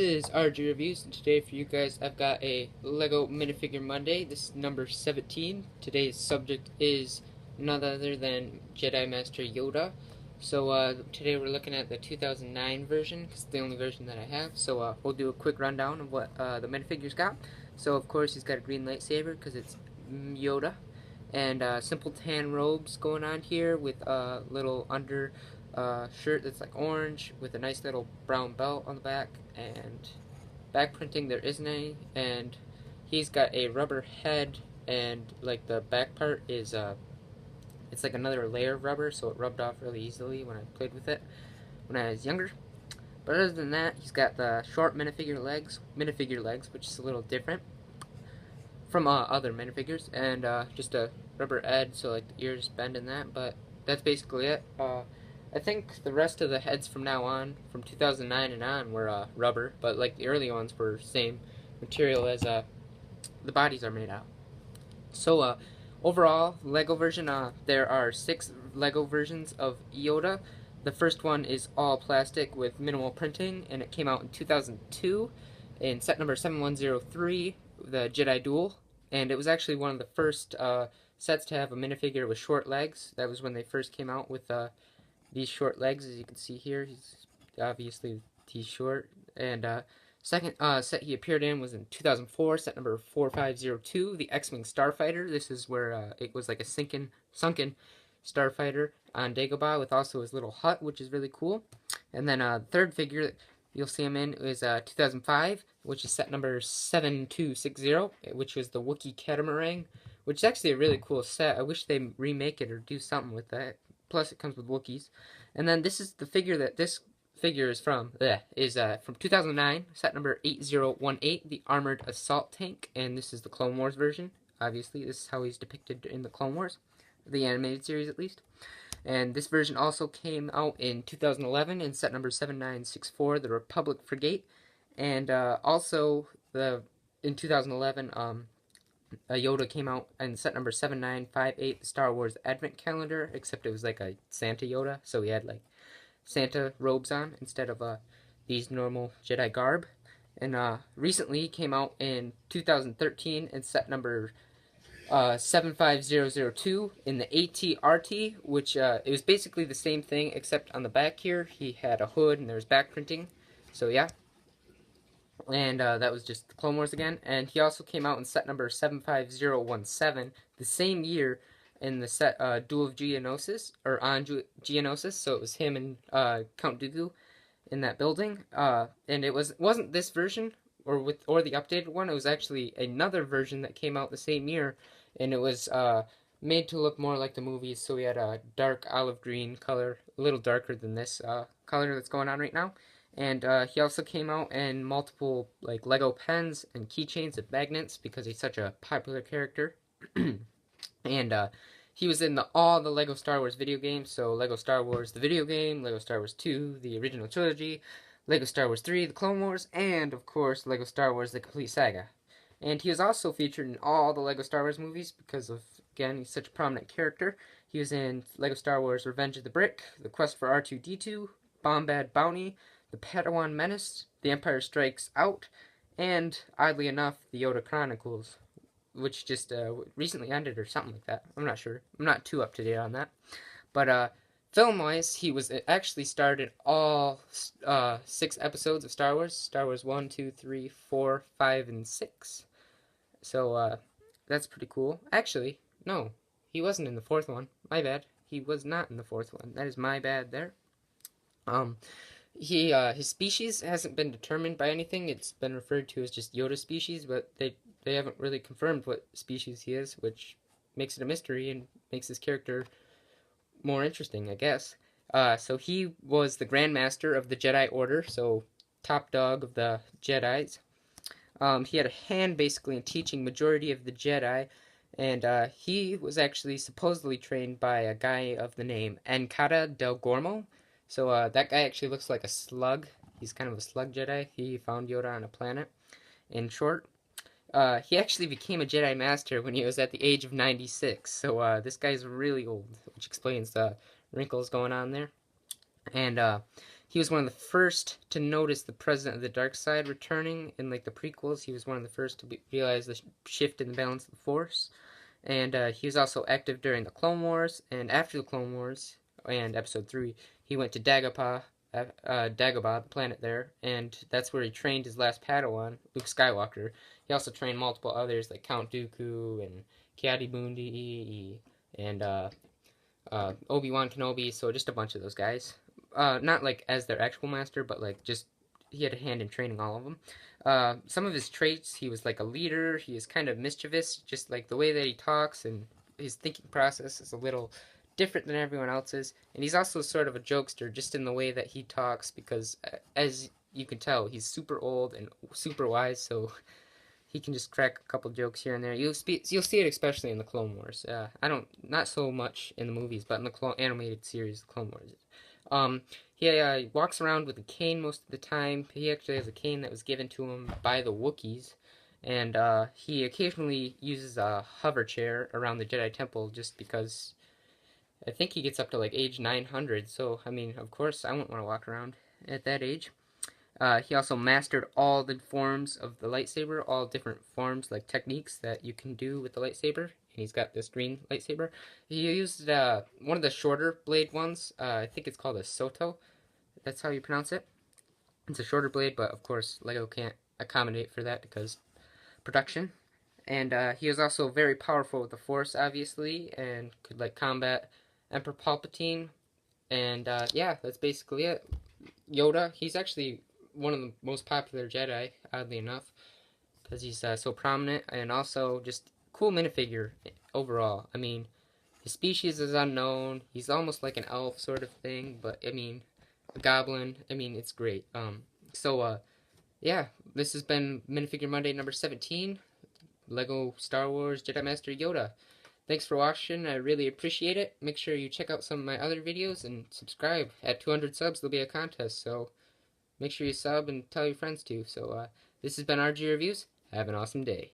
is RG Reviews, and today for you guys I've got a LEGO Minifigure Monday. This is number 17. Today's subject is none other than Jedi Master Yoda. So today we're looking at the 2009 version, because it's the only version that I have. So we'll do a quick rundown of what the minifigure's got. So of course he's got a green lightsaber, because it's Yoda. And simple tan robes going on here with a little under shirt that's like orange with a nice little brown belt on the back, and back printing there isn't any, and he's got a rubber head, and like the back part is it's like another layer of rubber, so it rubbed off really easily when I played with it when I was younger. But other than that, he's got the short minifigure legs, which is a little different from other minifigures, and just a rubber head, so like the ears bend in that. But that's basically it. I think the rest of the heads from now on, from 2009 and on, were rubber, but like the early ones were same material as the bodies are made out. So overall, Lego version, there are 6 Lego versions of Yoda. The first one is all plastic with minimal printing, and it came out in 2002 in set number 7103, the Jedi Duel, and it was actually one of the first sets to have a minifigure with short legs. That was when they first came out with these short legs, as you can see here. He's short. And second set he appeared in was in 2004, set number 4502, the X-Wing Starfighter. This is where it was like a sunken starfighter on Dagobah with also his little hut, which is really cool. And then the third figure that you'll see him in is 2005, which is set number 7260, which was the Wookiee Catamaran, which is actually a really cool set. I wish they remake it or do something with that. Plus, it comes with Wookiees. And then this is the figure that this figure is from 2009, set number 8018, the Armored Assault Tank. And this is the Clone Wars version. Obviously, this is how he's depicted in the Clone Wars, the animated series at least. And this version also came out in 2011 in set number 7964, the Republic Frigate. And also, in 2011, Yoda came out in set number 7958, the Star Wars Advent Calendar, except it was like a Santa Yoda, so he had like Santa robes on instead of these normal Jedi garb. And recently he came out in 2013 in set number 75002 in the AT-RT, which it was basically the same thing, except on the back here he had a hood and there was back printing. So yeah. And that was just the Clone Wars again. And he also came out in set number 75017 the same year in the set Duel of Geonosis, or on Geonosis. So it was him and Count Dooku in that building. And it wasn't this version or the updated one. It was actually another version that came out the same year, and it was made to look more like the movies. So we had a dark olive green color, a little darker than this color that's going on right now. And he also came out in multiple like Lego pens and keychains and magnets because he's such a popular character. And he was in all the Lego Star Wars video games. So Lego Star Wars the video game, Lego Star Wars 2, the original trilogy, Lego Star Wars 3, the Clone Wars, and of course Lego Star Wars the complete saga. And he was also featured in all the Lego Star Wars movies because of, again, he's such a prominent character. He was in Lego Star Wars Revenge of the Brick, The Quest for R2-D2, Bombad Bounty, The Padawan Menace, The Empire Strikes Out, and, oddly enough, The Yoda Chronicles, which just recently ended or something like that. I'm not sure. I'm not too up to date on that. But film-wise, he was actually starred in all 6 episodes of Star Wars. Star Wars 1, 2, 3, 4, 5, and 6. So that's pretty cool. Actually, no, he wasn't in the 4th one. My bad. He was not in the 4th one. That is my bad there. His species hasn't been determined by anything. It's been referred to as just Yoda species, but they haven't really confirmed what species he is, which makes it a mystery and makes his character more interesting, I guess. So he was the Grand Master of the Jedi Order, so top dog of the Jedis. He had a hand basically in teaching majority of the Jedi, and he was actually supposedly trained by a guy of the name Encada del Gormo. So that guy actually looks like a slug. He's kind of a slug Jedi. He found Yoda on a planet. In short, he actually became a Jedi Master when he was at the age of 96. So this guy's really old, which explains the wrinkles going on there. And he was one of the first to notice the President of the Dark Side returning in like the prequels. He was one of the first to realize the shift in the balance of the Force. And he was also active during the Clone Wars, and after the Clone Wars, and Episode 3, he went to Dagobah, the planet there, and that's where he trained his last Padawan, Luke Skywalker. He also trained multiple others, like Count Dooku, and Ki-Adi-Mundi, and Obi-Wan Kenobi, so just a bunch of those guys. Not like as their actual master, but like just he had a hand in training all of them. Some of his traits, he was like a leader. He is kind of mischievous, just like the way that he talks and his thinking process is a little different than everyone else's. And he's also sort of a jokester, just in the way that he talks, because as you can tell, he's super old and super wise, so he can just crack a couple jokes here and there. You'll see it especially in the Clone Wars. Not so much in the movies, but in the animated series, the Clone Wars. He walks around with a cane most of the time. He actually has a cane that was given to him by the Wookiees. And he occasionally uses a hover chair around the Jedi Temple just because I think he gets up to like age 900. So, I mean, of course, I wouldn't want to walk around at that age. He also mastered all the forms of the lightsaber, all different forms, like techniques that you can do with the lightsaber. And he's got this green lightsaber. He used one of the shorter blade ones. I think it's called a Soto. That's how you pronounce it. It's a shorter blade, but of course LEGO can't accommodate for that because production. And he was also very powerful with the Force, obviously, and could like combat Emperor Palpatine. And yeah, that's basically it. Yoda, he's actually one of the most popular Jedi, oddly enough, because he's so prominent, and also just cool minifigure overall. I mean, his species is unknown. He's almost like an elf sort of thing, but I mean, a goblin. I mean, it's great. Yeah, this has been Minifigure Monday number 17, Lego Star Wars Jedi Master Yoda. Thanks for watching. I really appreciate it. Make sure you check out some of my other videos and subscribe. At 200 subs, there'll be a contest, so make sure you sub and tell your friends too. So, this has been RG Reviews. Have an awesome day.